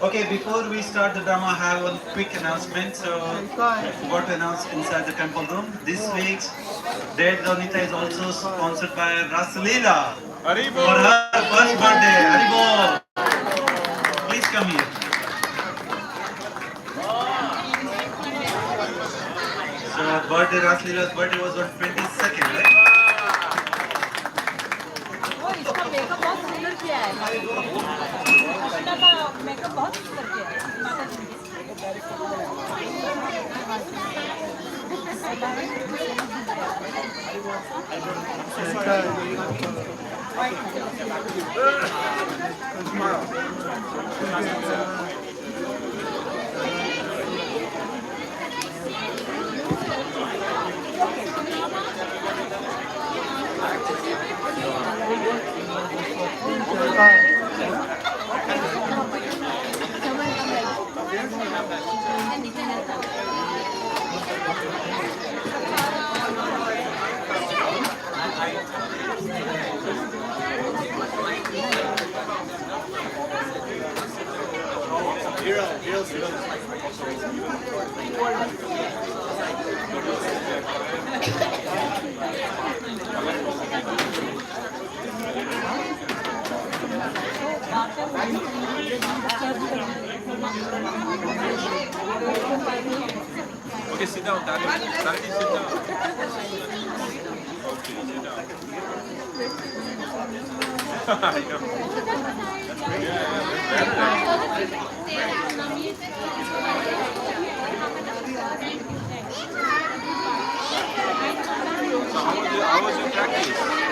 Okay, before we start the drama, I have one quick announcement. So, I forgot to announce inside the temple room. This week's Dead Donita is also sponsored by Rasalila for her first birthday. Haribo! Please come here. So, birthday, Rasalila's birthday was on 22nd, right? ओ इसका makeup बहुत सुंदर किया है कृष्णा का makeup बहुत सुंदर किया है माता जी Okay, sit down, Daddy. Daddy, sit down. Okay, sit down. I know. So how was your practice?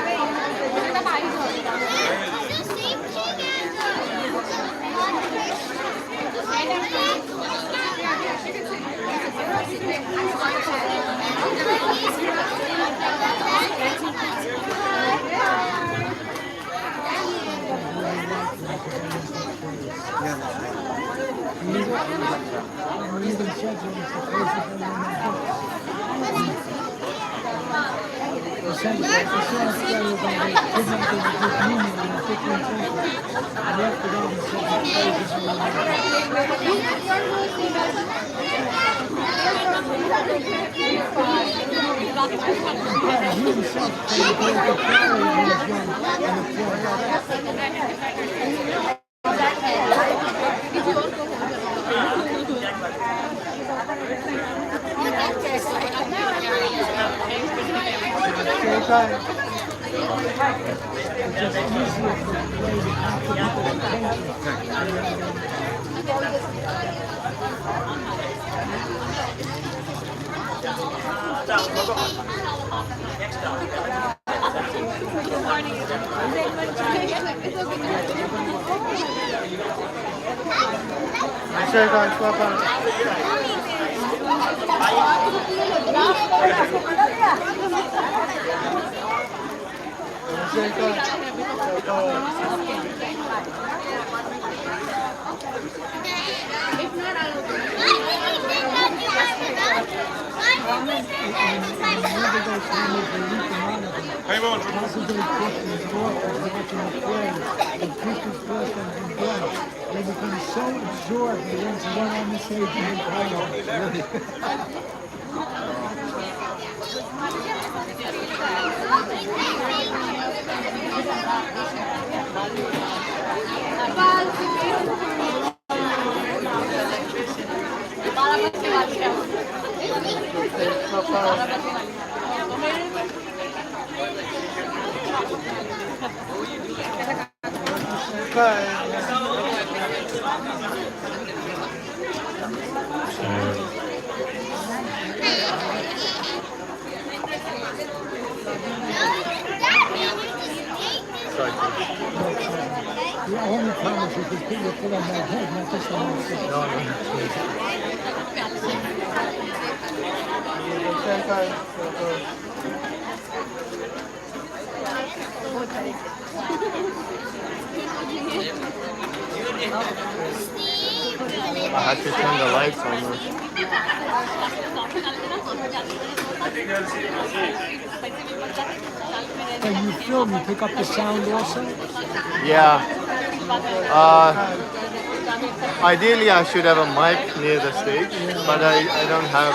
They become so absorbed that once one on the stage and they The only promise is to put your foot on my head, not just on my foot. I had to turn the lights on this. When you film, you pick up the sound also? Yeah. Ideally, I should have a mic near the stage, but I don't have.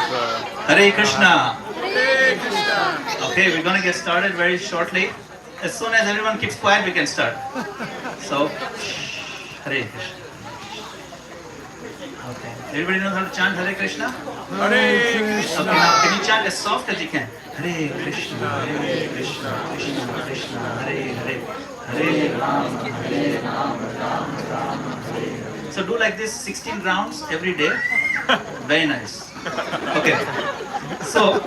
Hare Krishna. Okay, we're gonna get started very shortly. As soon as everyone keeps quiet, we can start. So, Hare Krishna. Okay, everybody knows how to chant Hare Krishna? Hare Krishna. Okay, now can you chant as soft as you can? Hare Krishna, Hare Krishna, Krishna Krishna, Hare Hare, Hare Rama, Hare Rama, Rama Rama, Hare Hare. So do like this 16 rounds every day. Very nice. Okay. So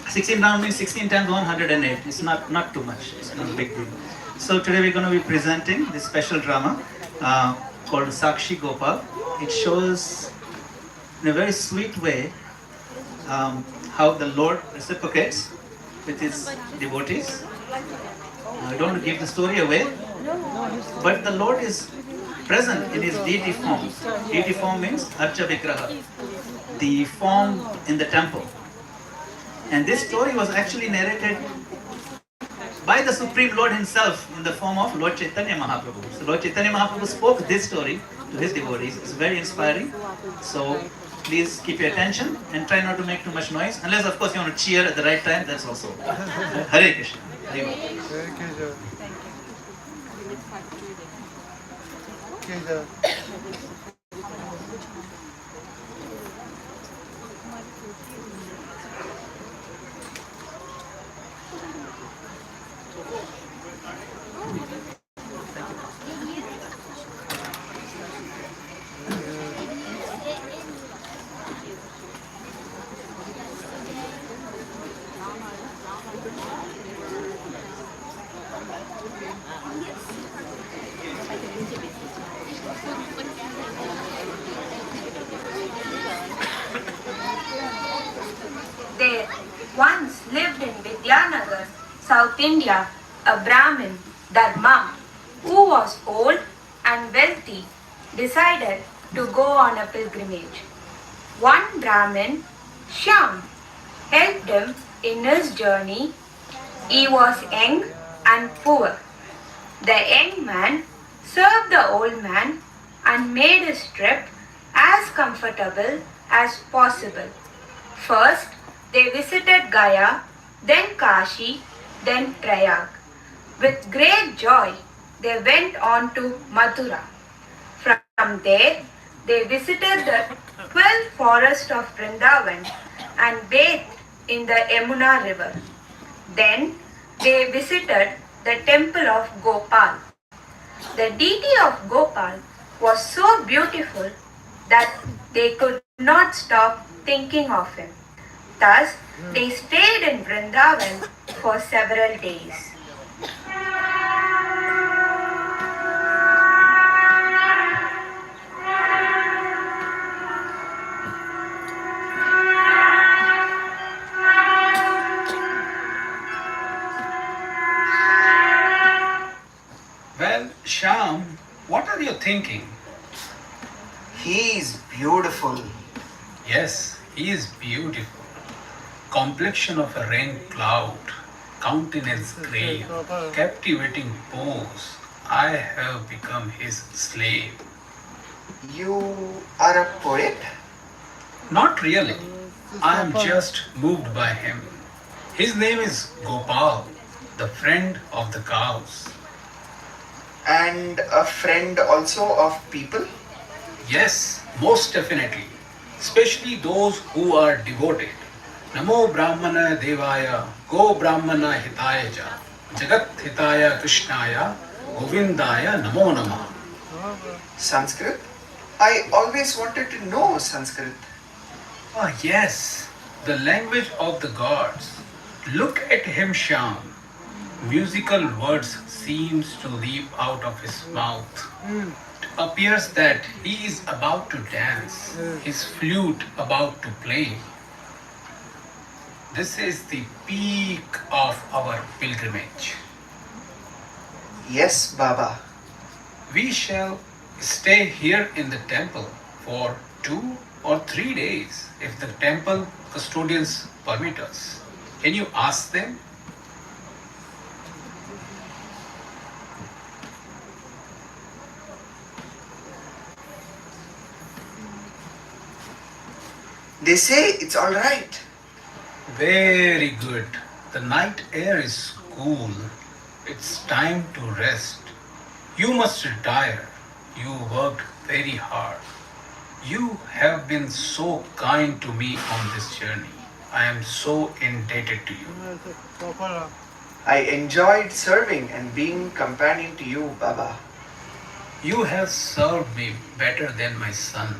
16 rounds means 16 times 108. It's not too much. It's not a big deal. So today we're going to be presenting this special drama called Sakshi Gopal. It shows in a very sweet way how the Lord reciprocates with his devotees. I don't want to give the story away, but the Lord is present in his deity form. Deity form means Archa Vigraha, the form in the temple. And this story was actually narrated by the Supreme Lord himself in the form of Lord Chaitanya Mahaprabhu. So Lord Chaitanya Mahaprabhu spoke this story to his devotees. It's very inspiring. So please keep your attention and try not to make too much noise. Unless of course you want to cheer at the right time, that's also. Hare Krishna. Hare Krishna. There once lived in Vidyanagar, South India, a Brahmin, Dharma, who was old and wealthy, decided to go on a pilgrimage. One Brahmin, Shyam, helped him in his journey. He was young and poor. The young man served the old man and made his trip as comfortable as possible. First, they visited Gaya, then Kashi, then Prayag. With great joy, they went on to Mathura. From there, they visited the 12 forests of Vrindavan and bathed in the Yamuna river. Then, they visited the temple of Gopal. The deity of Gopal was so beautiful that they could not stop thinking of him. Thus, they stayed in Vrindavan for several days. Well, Shyam, what are you thinking? He is beautiful. Yes, he is beautiful. Complexion of a rain cloud, countenance grave, captivating pose. I have become his slave. You are a poet? Not really. I am just moved by him. His name is Gopal, the friend of the cows. And a friend also of people? Yes, most definitely. Especially those who are devoted. Namo Brahmana Devaya, Go Brahmana Hitaya Ja, Jagat Hitaya Krishnaya, Govindaya Namo Namah. Sanskrit? I always wanted to know Sanskrit. Ah, yes, the language of the gods. Look at him, Shyam. Musical words seems to leap out of his mouth. It appears that he is about to dance, his flute about to play. This is the peak of our pilgrimage. Yes, Baba. We shall stay here in the temple for 2 or 3 days if the temple custodians permit us. Can you ask them? They say it's alright. Very good. The night air is cool. It's time to rest. You must retire. You worked very hard. You have been so kind to me on this journey. I am so indebted to you. I enjoyed serving and being companion to you, Baba. You have served me better than my son.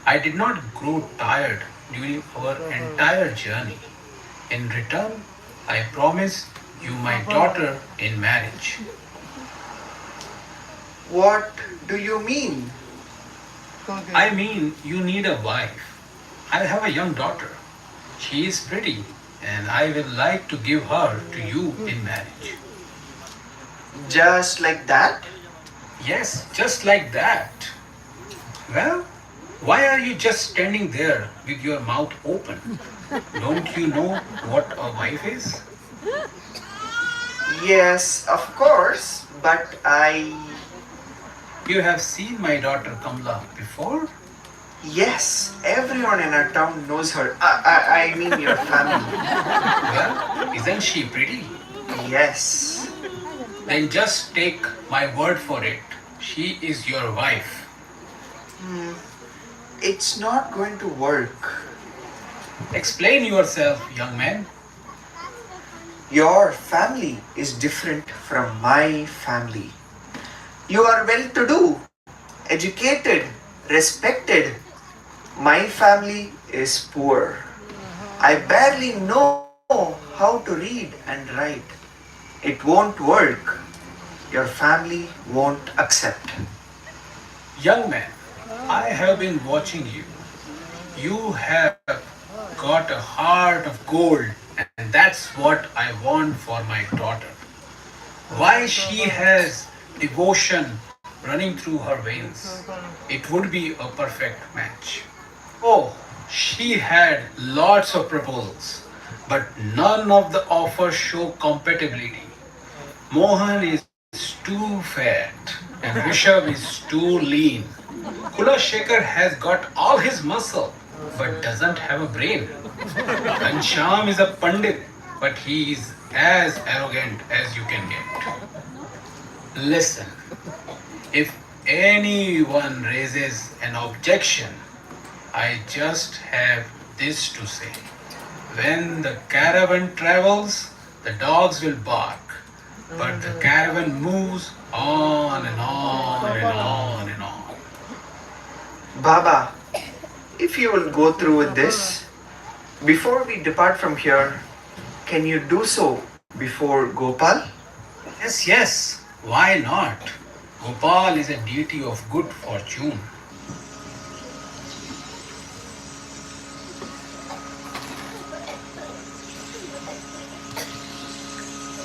I did not grow tired during our entire journey. In return, I promise you my daughter in marriage. What do you mean? I mean, you need a wife. I have a young daughter. She is pretty, and I will like to give her to you in marriage. Just like that? Yes, just like that. Well, why are you just standing there with your mouth open? Don't you know what a wife is? Yes, of course, but You have seen my daughter Kamla before? Yes, everyone in our town knows her. I mean your family. Well, isn't she pretty? Yes. Then just take my word for it. She is your wife. It's not going to work. Explain yourself, young man. Your family is different from my family. You are well to do, educated, respected. My family is poor. I barely know how to read and write. It won't work. Your family won't accept. Young man, I have been watching you. You have got a heart of gold, and that's what I want for my daughter. Why she has devotion running through her veins. It would be a perfect match. Oh, she had lots of proposals, but none of the offers show compatibility. Mohan is too fat and Rishabh is too lean. Kula Shekhar has got all his muscle but doesn't have a brain. Kansham is a pandit, but he is as arrogant as you can get. Listen, if anyone raises an objection, I just have this to say. When the caravan travels, the dogs will bark, but the caravan moves on and on and on and on. Baba, if you will go through with this, before we depart from here, can you do so before Gopal? Yes, yes, why not? Gopal is a deity of good fortune.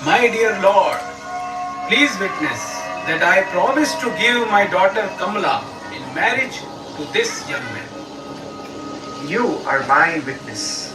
My dear Lord, please witness that I promise to give my daughter Kamala in marriage to this young man. You are my witness.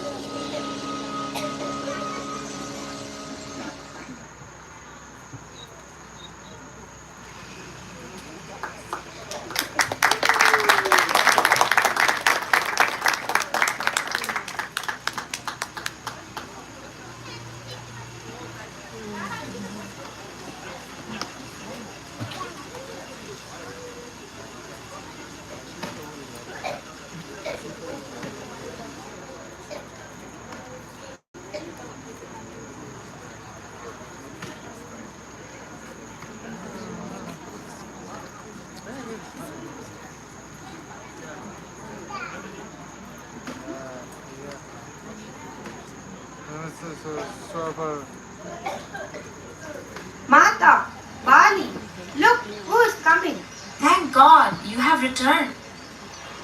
Mata, Bali, look who is coming. Thank God you have returned.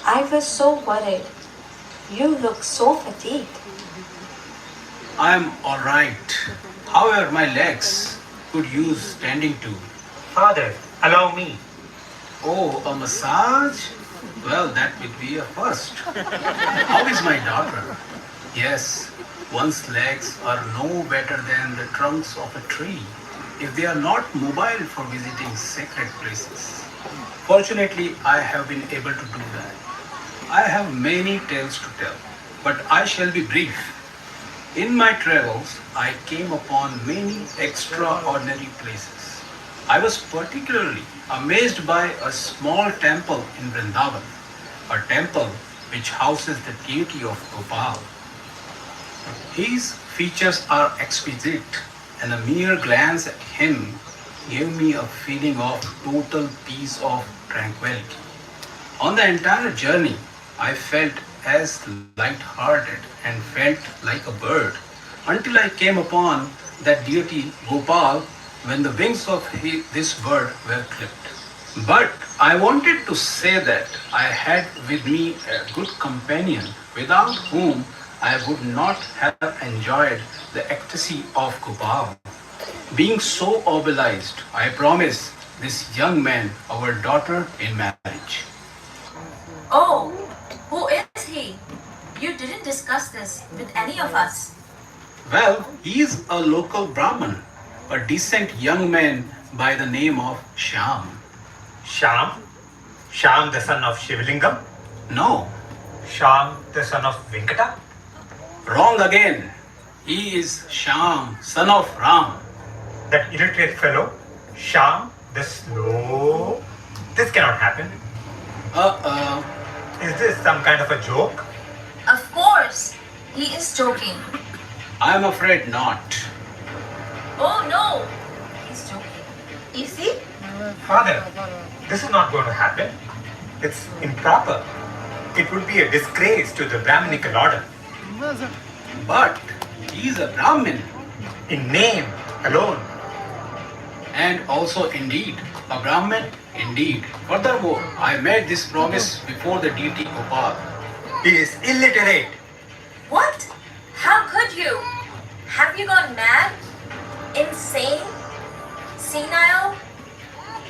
I was so worried. You look so fatigued. I'm alright. However, my legs could use standing too. Father, allow me. Oh, a massage? Well, that would be a first. How is my daughter? Yes, one's legs are no better than the trunks of a tree if they are not mobile for visiting sacred places. Fortunately, I have been able to do that. I have many tales to tell. but I shall be brief. In my travels, I came upon many extraordinary places. I was particularly amazed by a small temple in Vrindavan, a temple which houses the deity of Gopal. His features are exquisite, and a mere glance at him gave me a feeling of total peace of tranquility. On the entire journey, I felt as light-hearted and felt like a bird until I came upon that deity Gopal when the wings of this bird were clipped. But I wanted to say that I had with me a good companion without whom I would not have enjoyed the ecstasy of Gopal. Being so obliged, I promise this young man our daughter in marriage. Oh, who is he? You didn't discuss this with any of us. Well, he is a local Brahmin, a decent young man by the name of Shyam. Sham? Sham, the son of Shivalingam? No, Sham, the son of Venkata? wrong again. He is Shyam, son of Ram. That illiterate fellow? Sham, the slow? This cannot happen. Uh-uh. Is this some kind of a joke? Of course, he is joking. I'm afraid not. Oh no, he's joking. Is he? Father, this is not going to happen. It's improper. It would be a disgrace to the Brahminical order. But he is a Brahmin, In name alone. and also indeed a Brahmin indeed. Furthermore, I made this promise before the deity Gopal. He is illiterate. What? How could you? Have you gone mad? Insane? Senile?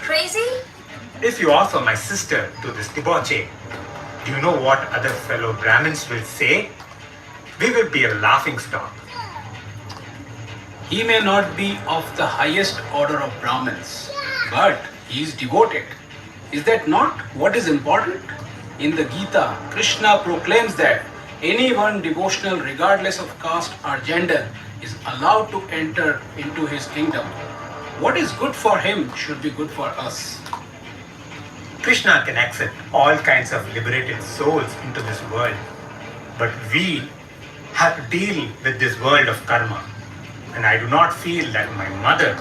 Crazy? If you offer my sister to this debauchee, do you know what other fellow Brahmins will say? We will be a laughing stock. He may not be of the highest order of Brahmins, but he is devoted. Is that not what is important? In the Gita, Krishna proclaims that anyone devotional regardless of caste or gender is allowed to enter into his kingdom. What is good for him should be good for us. Krishna can accept all kinds of liberated souls into this world, but we have to deal with this world of karma. And I do not feel that my mother,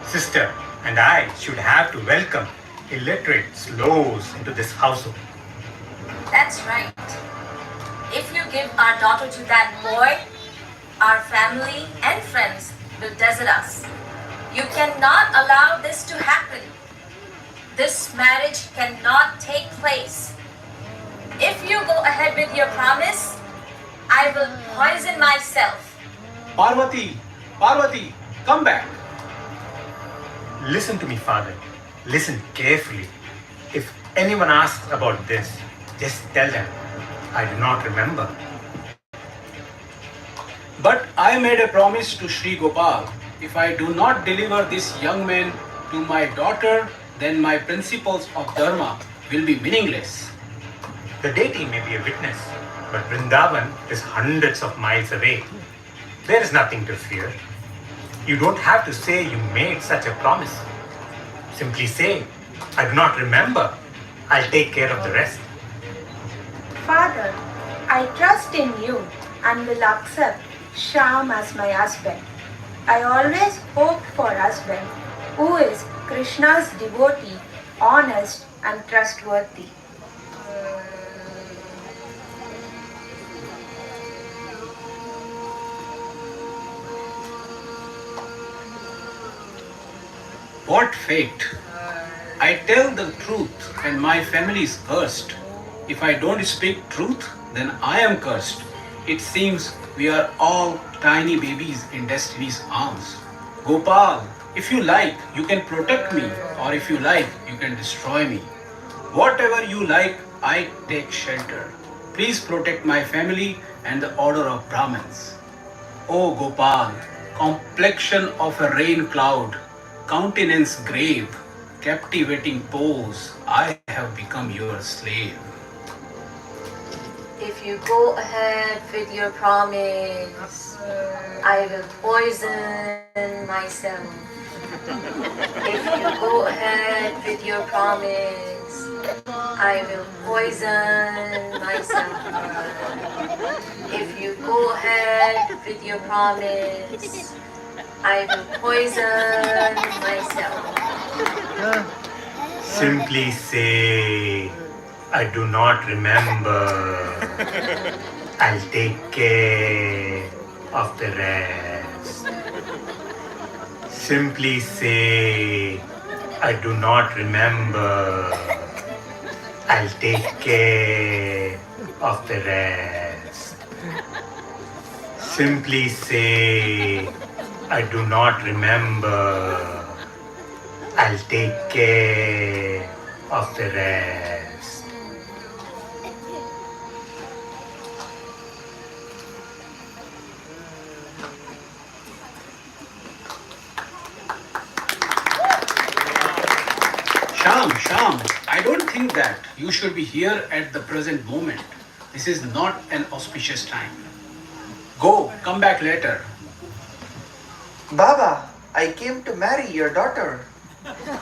sister, and I should have to welcome illiterate slows into this household. That's right. If you give our daughter to that boy, our family and friends will desert us. You cannot allow this to happen. This marriage cannot take place. If you go ahead with your promise, I will poison myself. Parvati, Parvati, come back. Listen to me, father. Listen carefully. If anyone asks about this, just tell them I do not remember. But I made a promise to Sri Gopal. If I do not deliver this young man to my daughter, then my principles of dharma will be meaningless. The deity may be a witness, but Vrindavan is hundreds of miles away. There is nothing to fear. You don't have to say you made such a promise. Simply say, I do not remember. I'll take care of the rest. Father, I trust in you and will accept Shyam as my husband. I always hoped for a husband who is Krishna's devotee, honest and trustworthy. What fate! I tell the truth and my family is cursed. If I don't speak truth, then I am cursed. It seems we are all tiny babies in destiny's arms. Gopal, if you like, you can protect me, or if you like, you can destroy me. Whatever you like, I take shelter. Please protect my family and the order of Brahmins. O Gopal, complexion of a rain cloud, countenance grave, captivating pose, I have become your slave. If you go ahead with your promise, I will poison myself. If you go ahead with your promise, I will poison myself. If you go ahead with your promise, I will poison myself. Simply say, I do not remember. I'll take care of the rest. Simply say, I do not remember. I'll take care of the rest. Simply say, I do not remember. I'll take care of the rest. Sham, I don't think that you should be here at the present moment. This is not an auspicious time. Go, come back later. Baba, I came to marry your daughter.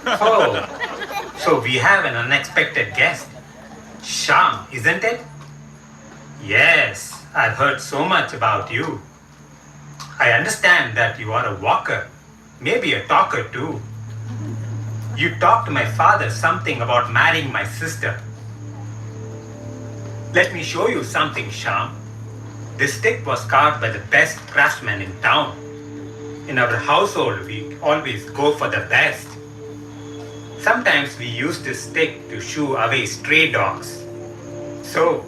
Oh, so we have an unexpected guest. Sham, isn't it? Yes, I've heard so much about you. I understand that you are a walker, maybe a talker too. You talked to my father something about marrying my sister. Let me show you something, Sham. This stick was carved by the best craftsman in town. In our household, we always go for the best. Sometimes we use this stick to shoo away stray dogs. So,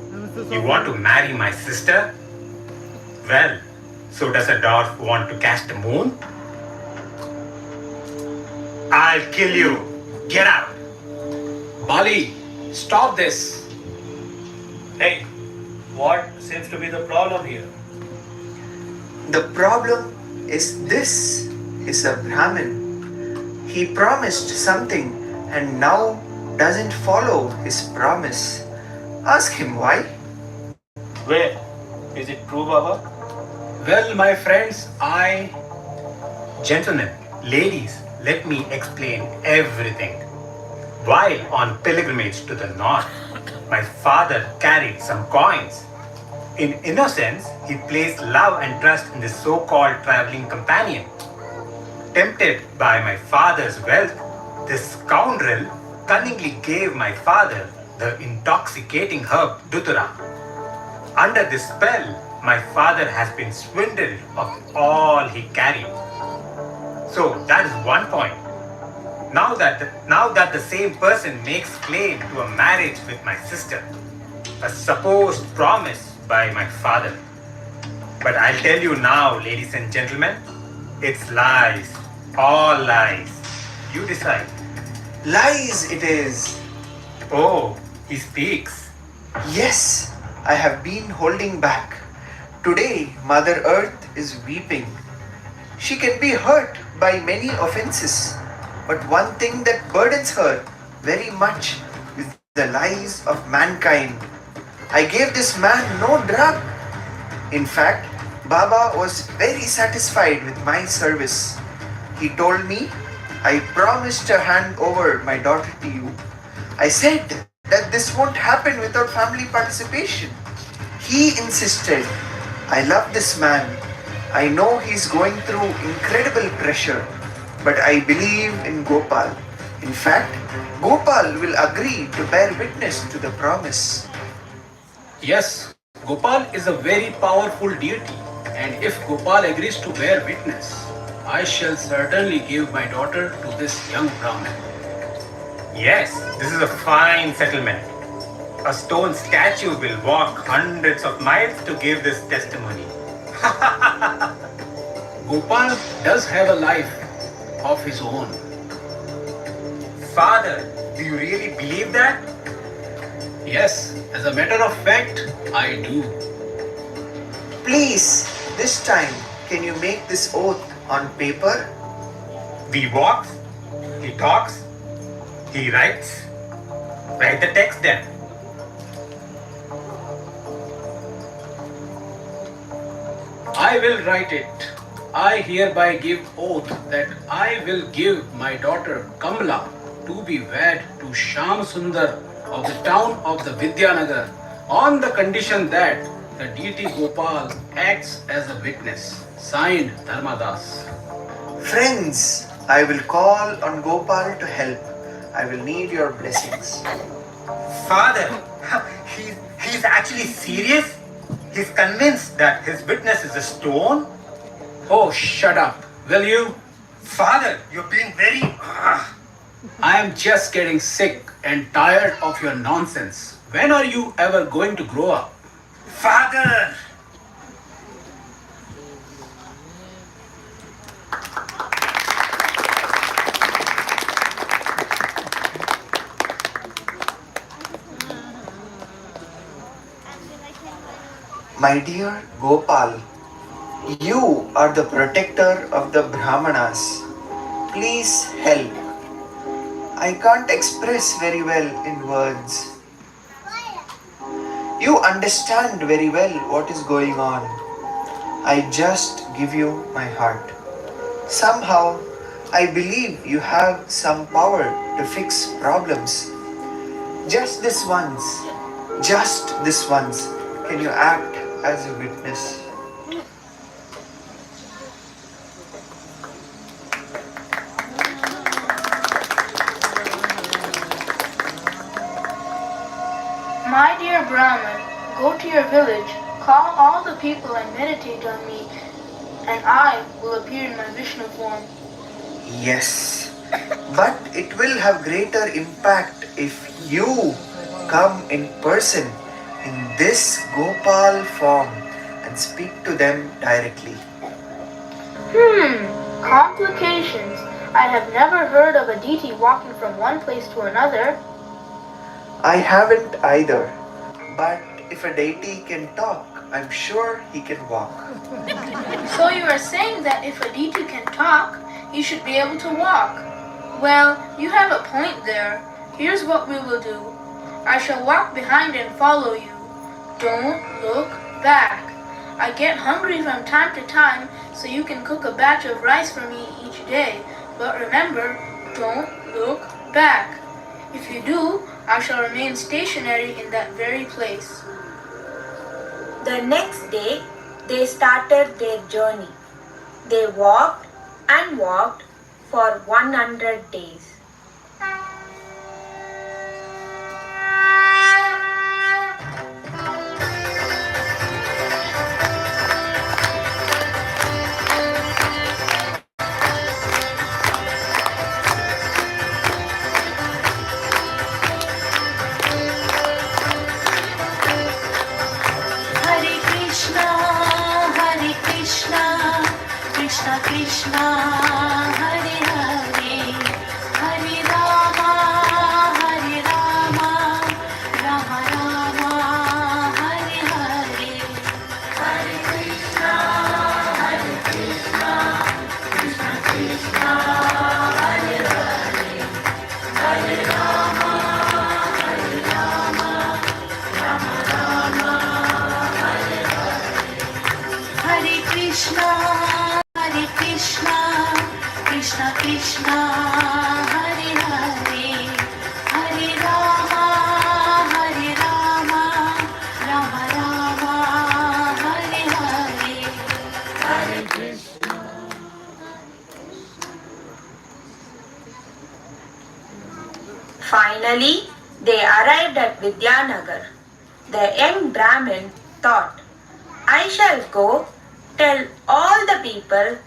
you want to marry my sister? Well, so does a dwarf want to catch the moon? I'll kill you. Get out. Bali, stop this. Hey, what seems to be the problem here? The problem is this is a Brahmin. He promised something and now doesn't follow his promise. Ask him why. Where? Is it true, Baba? Well, my friends, Gentlemen, ladies, let me explain everything. While on pilgrimage to the north, my father carried some coins. In innocence, he placed love and trust in this so-called traveling companion. Tempted by my father's wealth, this scoundrel cunningly gave my father the intoxicating herb Dutura. Under this spell, my father has been swindled of all he carried. So that is one point. Now that the same person makes claim to a marriage with my sister, a supposed promise by my father. But I'll tell you now, ladies and gentlemen, it's lies, all lies. You decide. Lies it is. Oh, he speaks. Yes, I have been holding back. Today, Mother Earth is weeping. She can be hurt by many offenses, but one thing that burdens her very much is the lies of mankind. I gave this man no drug. In fact, Baba was very satisfied with my service. He told me, I promised to hand over my daughter to you. I said that this won't happen without family participation. He insisted. I love this man. I know he's going through incredible pressure, but I believe in Gopal. In fact, Gopal will agree to bear witness to the promise. yes, Gopal is a very powerful deity, and if Gopal agrees to bear witness, I shall certainly give my daughter to this young Brahmin. Yes, this is a fine settlement. A stone statue will walk hundreds of miles to give this testimony. Gopal does have a life of his own. Father, do you really believe that? Yes, as a matter of fact, I do. Please, this time, can you make this oath on paper? He walks, he talks, he writes. Write the text then. I will write it. I hereby give oath that I will give my daughter Kamla to be wed to Sham Sundar of the town of the Vidyanagar on the condition that the deity Gopal acts as a witness. Signed, Dharmadas. Friends, I will call on Gopal to help. I will need your blessings. Father, he's actually serious? He's convinced that his witness is a stone? Oh, shut up, will you? Father, you're being very... I am just getting sick and tired of your nonsense. When are you ever going to grow up? Father! My dear Gopal, you are the protector of the Brahmanas. Please help. I can't express very well in words. You understand very well what is going on. I just give you my heart. Somehow, I believe you have some power to fix problems. Just this once, can you act as a witness? My dear Brahman, go to your village, call all the people and meditate on me, and I will appear in my Vishnu form. Yes, but it will have greater impact if you come in person in this Gopal form and speak to them directly. Complications. I have never heard of a deity walking from one place to another. I haven't either, but if a deity can talk, I'm sure he can walk. So you are saying that if a deity can talk, he should be able to walk. Well, you have a point there. Here's what we will do. I shall walk behind and follow you. Don't look back. I get hungry from time to time, so you can cook a batch of rice for me each day. But remember, don't look back. If you do, I shall remain stationary in that very place. The next day, they started their journey. They walked and walked for 100 days. Krishna Krishna Hare Hare Hare Rama Hare Rama Rama Rama Hare Hare Hare Krishna Krishna Krishna Hare Hare Hare Rama Rama Rama Hare Hare Hare Krishna Krishna Krishna Hare Hare Hare Rama Rama Rama Hare Hare Hare Krishna. Finally, they arrived at Vidyanagar. The young Brahmin thought, I shall go tell all the people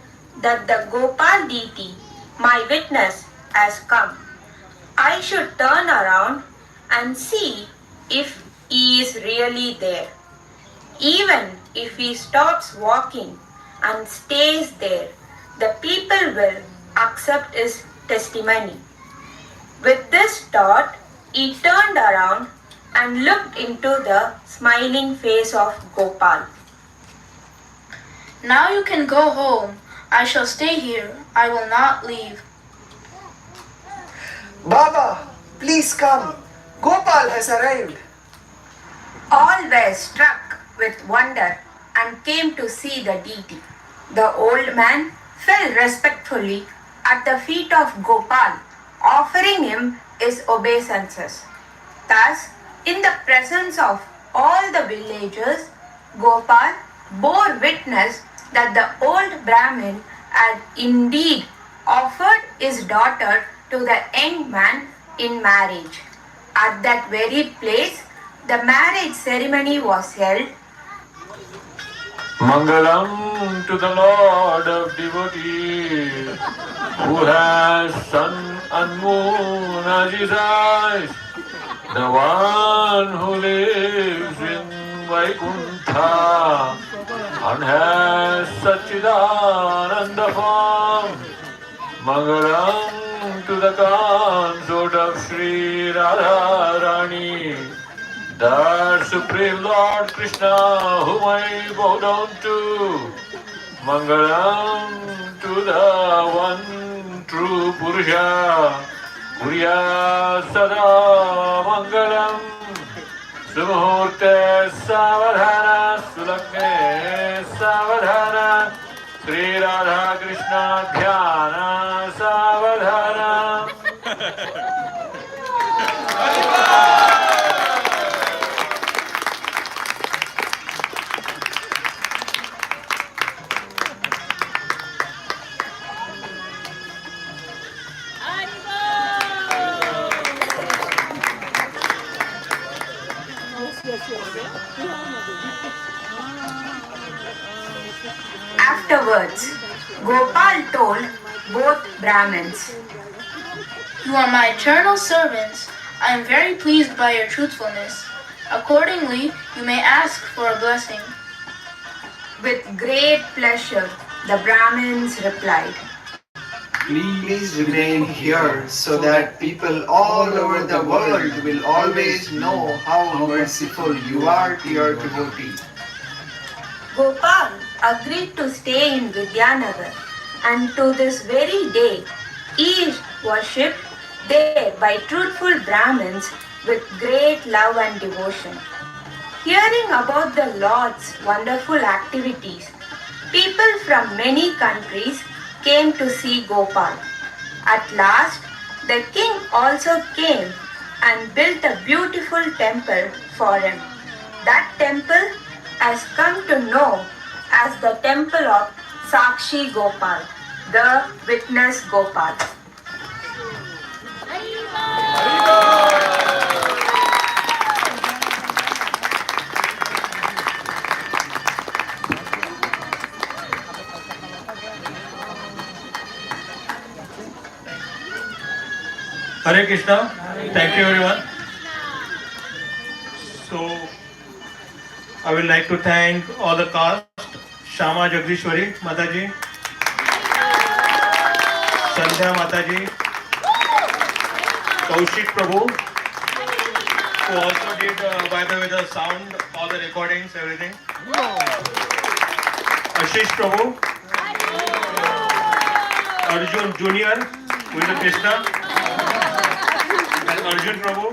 that the Gopal deity, my witness, has come. I should turn around and see if he is really there. Even if he stops walking and stays there, the people will accept his testimony. With this thought, he turned around and looked into the smiling face of Gopal. Now you can go home. I shall stay here. I will not leave. Baba, please come. Gopal has arrived. All were struck with wonder and came to see the deity. The old man fell respectfully at the feet of Gopal, offering him his obeisances. Thus, in the presence of all the villagers, Gopal bore witness that the old Brahmin had indeed offered his daughter to the young man in marriage. At that very place, the marriage ceremony was held. Mangalam to the Lord of devotees, who has sun and moon as his eyes, the one who lives in Vaikuntha and has Satchidananda form. Mangalam to the consort of Sri Radharani, the Supreme Lord Krishna, whom I bow down to. Mangalam to the one true Purusha, Puriya Sada Mangalam. Sumuhurte Savadhana, Sulagne Savadhana, Sri Radha Krishna Dhyana Savadhana. Afterwards, Gopal told both Brahmins, You are my eternal servants. I am very pleased by your truthfulness. Accordingly, you may ask for a blessing. With great pleasure, the Brahmins replied, Please remain here so that people all over the world will always know how merciful you are to your devotee. Gopal agreed to stay in Vidyanagar, and to this very day he is worshipped there by truthful Brahmins with great love and devotion. Hearing about the Lord's wonderful activities, people from many countries came to see Gopal. At last, the king also came and built a beautiful temple for him. That temple has come to know as the temple of Sakshi Gopal, the witness Gopal. Hare Krishna. Thank you everyone. So, I would like to thank all the cast, Shama Jagdishwari Mataji, Sandhya Mataji, Kaushik Prabhu, who also did, by the way, the sound, all the recordings, everything. Ashish Prabhu, Arjun Junior, who is a Krishna, and Arjun Prabhu,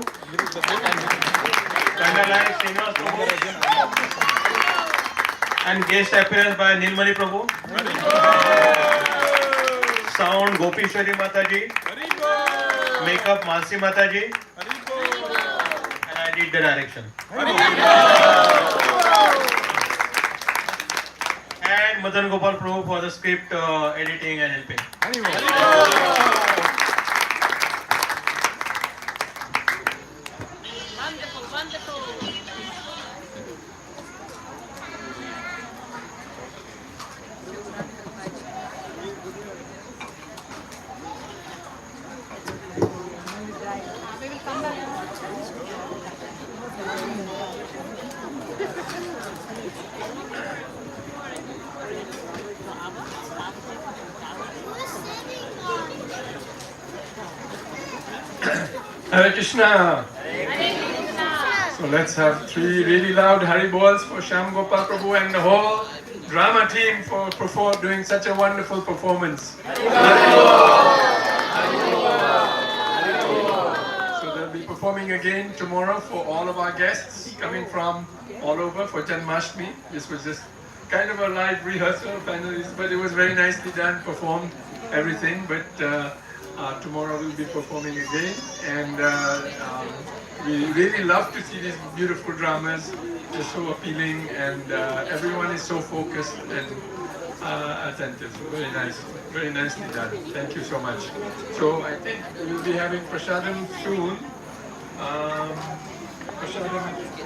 Kandalai Srinivas Prabhu, and guest appearance by Nilmani Prabhu, sound Gopishwari Mataji, makeup Mansi Mataji, and I did the direction. And Madan Gopal Prabhu for the script editing and helping. Hare Krishna. So let's have three really loud Haribols for Sham Gopal Prabhu and the whole drama team for doing such a wonderful performance. So they'll be performing again tomorrow for all of our guests coming from all over for Janmashtami. This was just kind of a live rehearsal, finalists, but it was very nicely done, performed everything. But tomorrow we'll be performing again, and we really love to see these beautiful dramas. They're so appealing, and everyone is so focused and attentive. So very nicely done. Thank you so much. So I think we'll be having prasadam soon. Prasadam